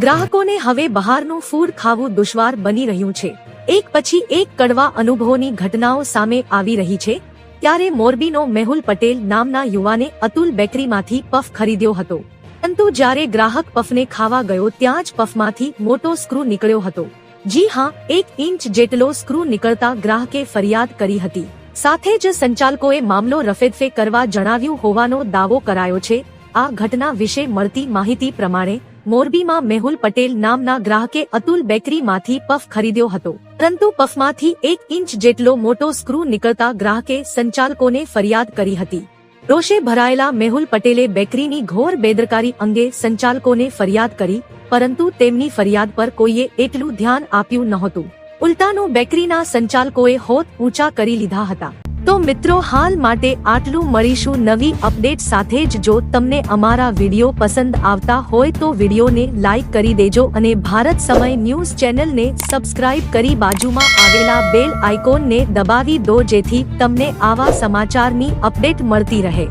ગ્રાહકોને હવે બહારનું ફૂડ ખાવું દુશ્વાર બની રહ્યું છે। એક પછી એક કડવા અનુભવોની ઘટનાઓ સામે આવી રહી છે, ત્યારે મોરબીનો મેહુલ પટેલ નામના યુવાને અતુલ બેકરીમાંથી પફ ખરીદ્યો હતો, પરંતુ જ્યારે ગ્રાહક પફને ખાવા ગયો ત્યાં જ પફમાંથી મોટો સ્ક્રૂ નીકળ્યો હતો। જી હા, 1 ઇંચ જેટલો સ્ક્રૂ નીકળતા ગ્રાહકે ફરિયાદ કરી હતી। સાથે જ સંચાલકોએ મામલો રફેદફે કરવા જણાવ્યું હોવાનો દાવો કરાયો છે। આ ઘટના વિશે મળતી માહિતી પ્રમાણે મોરબીમાં મેહુલ પટેલ નામના ગ્રાહકે અતુલ બેકરીમાંથી પફ ખરીદ્યો હતો, પરંતુ પફમાંથી 1 ઇંચ જેટલો મોટો સ્ક્રૂ નીકળતા ગ્રાહકે સંચાલકોને ફરિયાદ કરી હતી। રોષે ભરાયેલા મેહુલ પટેલે બેકરીની ઘોર બેદરકારી અંગે સંચાલકોને ફરિયાદ કરી, પરંતુ તેમની ફરિયાદ પર કોઈએ એટલું ધ્યાન આપ્યું નહોતું। ઉલટાનું બેકરીના સંચાલકોએ હોઠ ઊંચા કરી લીધા હતા। તો મિત્રો, હાલ માટે આટલું। મળીશું નવી અપડેટ સાથે જ। જો તમને અમારા વિડીયો પસંદ આવતા હોય તો વિડીયોને લાઈક કરી દેજો અને ભારત સમય ન્યૂઝ ચેનલને સબસ્ક્રાઇબ કરી બાજુમાં આવેલા બેલ આઇકોનને દબાવી દો, જેથી તમને આવા સમાચારની અપડેટ મળતી રહે।